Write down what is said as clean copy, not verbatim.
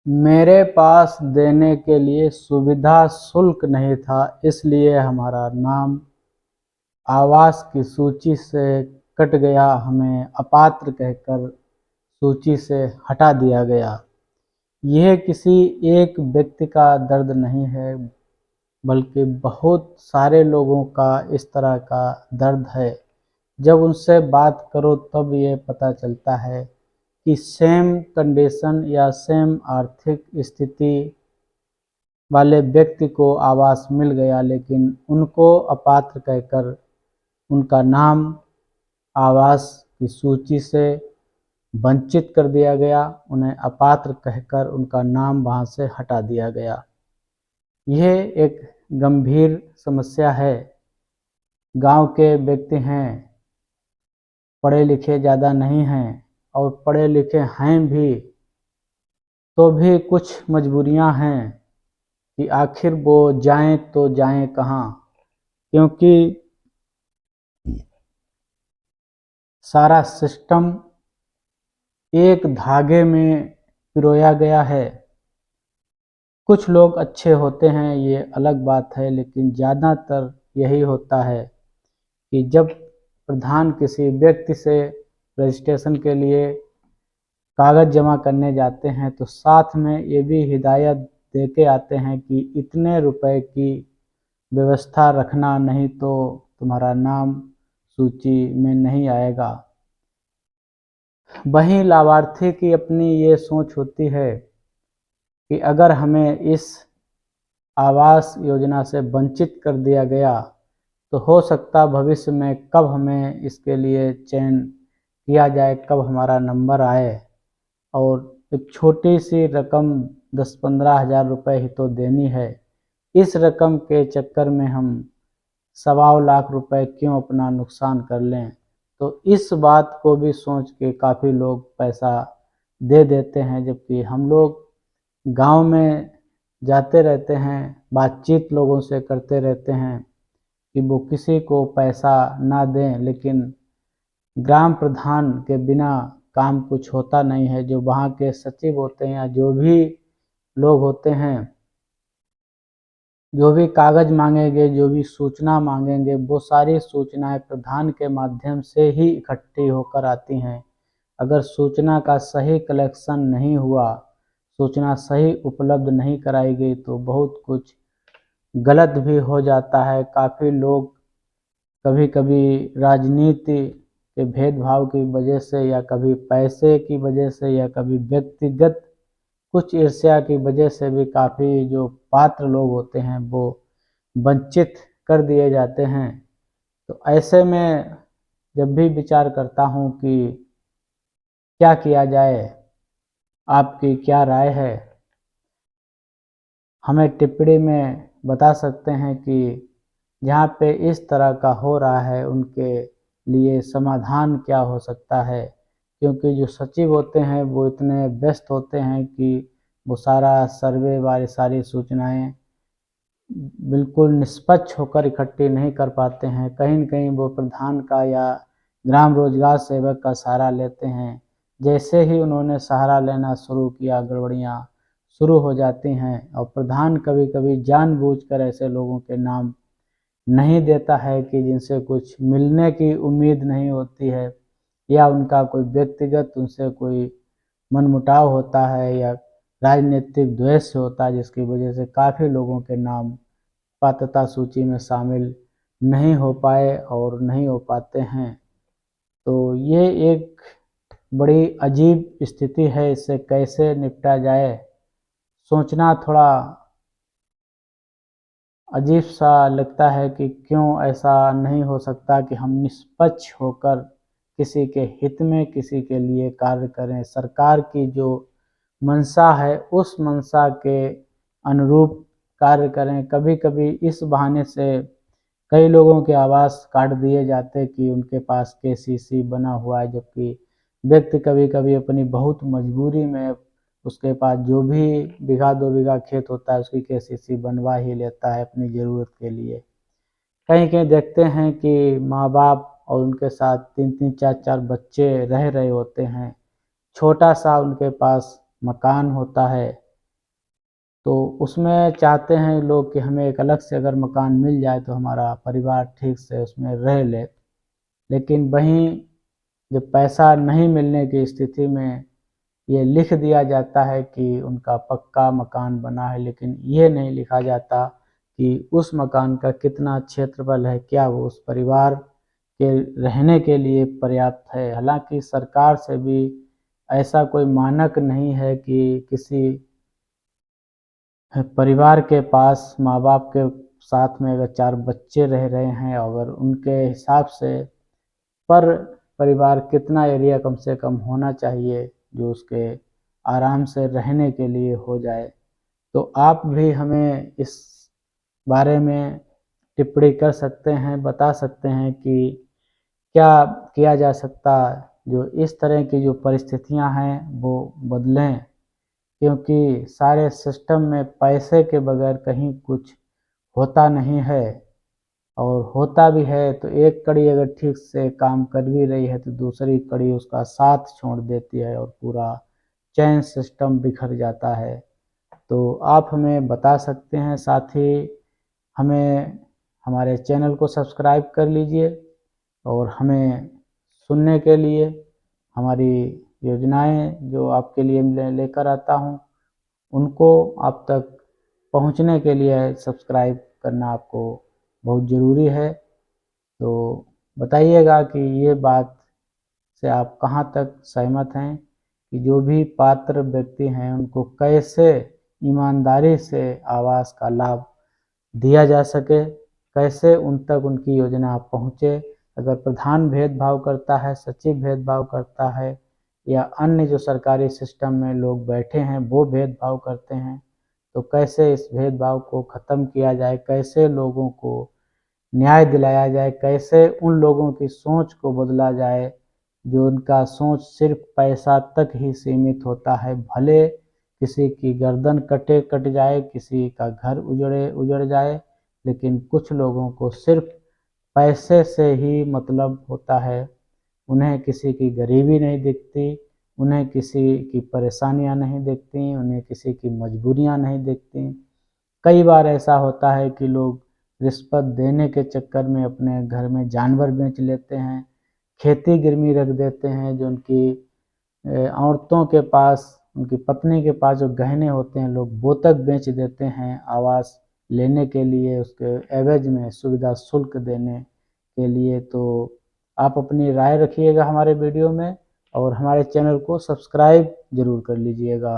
मेरे पास देने के लिए सुविधा शुल्क नहीं था, इसलिए हमारा नाम आवास की सूची से कट गया। हमें अपात्र कहकर सूची से हटा दिया गया। यह किसी एक व्यक्ति का दर्द नहीं है, बल्कि बहुत सारे लोगों का इस तरह का दर्द है। जब उनसे बात करो तब ये पता चलता है कि सेम कंडीशन या सेम आर्थिक स्थिति वाले व्यक्ति को आवास मिल गया, लेकिन उनको अपात्र कहकर उनका नाम आवास की सूची से वंचित कर दिया गया। उन्हें अपात्र कहकर उनका नाम वहाँ से हटा दिया गया। यह एक गंभीर समस्या है। गांव के व्यक्ति हैं, पढ़े लिखे ज़्यादा नहीं हैं, और पढ़े लिखे हैं भी तो भी कुछ मजबूरियां हैं कि आखिर वो जाएं तो जाएं कहाँ, क्योंकि सारा सिस्टम एक धागे में पिरोया गया है। कुछ लोग अच्छे होते हैं, ये अलग बात है, लेकिन ज़्यादातर यही होता है कि जब प्रधान किसी व्यक्ति से रजिस्ट्रेशन के लिए कागज़ जमा करने जाते हैं तो साथ में ये भी हिदायत दे के आते हैं कि इतने रुपए की व्यवस्था रखना, नहीं तो तुम्हारा नाम सूची में नहीं आएगा। वहीं लाभार्थी की अपनी ये सोच होती है कि अगर हमें इस आवास योजना से वंचित कर दिया गया तो हो सकता भविष्य में कब हमें इसके लिए चयन किया जाए, कब हमारा नंबर आए, और एक छोटी सी रकम 10-15 हज़ार रुपये ही तो देनी है। इस रकम के चक्कर में हम 1.25 लाख रुपए क्यों अपना नुकसान कर लें। तो इस बात को भी सोच के काफ़ी लोग पैसा दे देते हैं, जबकि हम लोग गांव में जाते रहते हैं, बातचीत लोगों से करते रहते हैं कि वो किसी को पैसा ना दें, लेकिन ग्राम प्रधान के बिना काम कुछ होता नहीं है। जो वहाँ के सचिव होते हैं या जो भी लोग होते हैं, जो भी कागज़ मांगेंगे, जो भी सूचना मांगेंगे, वो सारी सूचनाएं प्रधान के माध्यम से ही इकट्ठी होकर आती हैं। अगर सूचना का सही कलेक्शन नहीं हुआ, सूचना सही उपलब्ध नहीं कराई गई, तो बहुत कुछ गलत भी हो जाता है। काफ़ी लोग कभी कभी राजनीति के भेदभाव की वजह से, या कभी पैसे की वजह से, या कभी व्यक्तिगत कुछ ईर्ष्या की वजह से भी काफ़ी जो पात्र लोग होते हैं वो वंचित कर दिए जाते हैं। तो ऐसे में जब भी विचार करता हूँ कि क्या किया जाए, आपकी क्या राय है, हमें टिप्पणी में बता सकते हैं कि जहाँ पे इस तरह का हो रहा है उनके लिए समाधान क्या हो सकता है। क्योंकि जो सचिव होते हैं वो इतने व्यस्त होते हैं कि वो सारा सर्वे वाली सारी सूचनाएं बिल्कुल निष्पक्ष होकर इकट्ठी नहीं कर पाते हैं। कहीं न कहीं वो प्रधान का या ग्राम रोजगार सेवक का सहारा लेते हैं। जैसे ही उन्होंने सहारा लेना शुरू किया, गड़बड़ियाँ शुरू हो जाती हैं, और प्रधान कभी-कभी जानबूझकर ऐसे लोगों के नाम नहीं देता है कि जिनसे कुछ मिलने की उम्मीद नहीं होती है, या उनका कोई व्यक्तिगत उनसे कोई मनमुटाव होता है, या राजनीतिक द्वेष होता है, जिसकी वजह से काफ़ी लोगों के नाम पात्रता सूची में शामिल नहीं हो पाए और नहीं हो पाते हैं। तो ये एक बड़ी अजीब स्थिति है। इससे कैसे निपटा जाए, सोचना थोड़ा अजीब सा लगता है कि क्यों ऐसा नहीं हो सकता कि हम निष्पक्ष होकर किसी के हित में, किसी के लिए कार्य करें। सरकार की जो मंशा है उस मंशा के अनुरूप कार्य करें। कभी कभी इस बहाने से कई लोगों के आवास काट दिए जाते कि उनके पास केसीसी बना हुआ है, जबकि व्यक्ति कभी कभी अपनी बहुत मजबूरी में उसके पास जो भी 1-2 बीघा खेत होता है उसकी केसीसी बनवा ही लेता है अपनी ज़रूरत के लिए। कहीं कहीं देखते हैं कि माँ बाप और उनके साथ 3-3 4-4 बच्चे रह रहे होते हैं, छोटा सा उनके पास मकान होता है, तो उसमें चाहते हैं लोग कि हमें एक अलग से अगर मकान मिल जाए तो हमारा परिवार ठीक से उसमें रह ले। लेकिन वहीं जब पैसा नहीं मिलने की स्थिति में ये लिख दिया जाता है कि उनका पक्का मकान बना है, लेकिन ये नहीं लिखा जाता कि उस मकान का कितना क्षेत्रफल है, क्या वो उस परिवार के रहने के लिए पर्याप्त है। हालांकि सरकार से भी ऐसा कोई मानक नहीं है कि किसी परिवार के पास माँ बाप के साथ में अगर 4 बच्चे रह रहे हैं, अगर उनके हिसाब से पर परिवार कितना एरिया कम से कम होना चाहिए जो उसके आराम से रहने के लिए हो जाए। तो आप भी हमें इस बारे में टिप्पणी कर सकते हैं, बता सकते हैं कि क्या किया जा सकता जो इस तरह की जो परिस्थितियां हैं वो बदलें, क्योंकि सारे सिस्टम में पैसे के बगैर कहीं कुछ होता नहीं है। और होता भी है तो एक कड़ी अगर ठीक से काम कर भी रही है तो दूसरी कड़ी उसका साथ छोड़ देती है और पूरा चैन सिस्टम बिखर जाता है। तो आप हमें बता सकते हैं, साथ ही हमें हमारे चैनल को सब्सक्राइब कर लीजिए और हमें सुनने के लिए हमारी योजनाएं जो आपके लिए लेकर आता हूं उनको आप तक पहुंचने के लिए सब्सक्राइब करना आपको बहुत ज़रूरी है। तो बताइएगा कि ये बात से आप कहाँ तक सहमत हैं कि जो भी पात्र व्यक्ति हैं उनको कैसे ईमानदारी से आवास का लाभ दिया जा सके, कैसे उन तक उनकी योजना पहुँचे। अगर प्रधान भेदभाव करता है, सचिव भेदभाव करता है या अन्य जो सरकारी सिस्टम में लोग बैठे हैं वो भेदभाव करते हैं, तो कैसे इस भेदभाव को ख़त्म किया जाए, कैसे लोगों को न्याय दिलाया जाए, कैसे उन लोगों की सोच को बदला जाए जो उनका सोच सिर्फ पैसा तक ही सीमित होता है। भले किसी की गर्दन कट जाए, किसी का घर उजड़ जाए, लेकिन कुछ लोगों को सिर्फ पैसे से ही मतलब होता है। उन्हें किसी की गरीबी नहीं दिखती, उन्हें किसी की परेशानियां नहीं दिखती, उन्हें किसी की मजबूरियां नहीं दिखती। कई बार ऐसा होता है कि लोग रिश्वत देने के चक्कर में अपने घर में जानवर बेच लेते हैं, खेती गिरवी रख देते हैं, जो उनकी औरतों के पास, उनकी पत्नी के पास जो गहने होते हैं लोग वो तक बेच देते हैं आवास लेने के लिए, उसके एवज में सुविधा शुल्क देने के लिए। तो आप अपनी राय रखिएगा हमारे वीडियो में और हमारे चैनल को सब्सक्राइब ज़रूर कर लीजिएगा।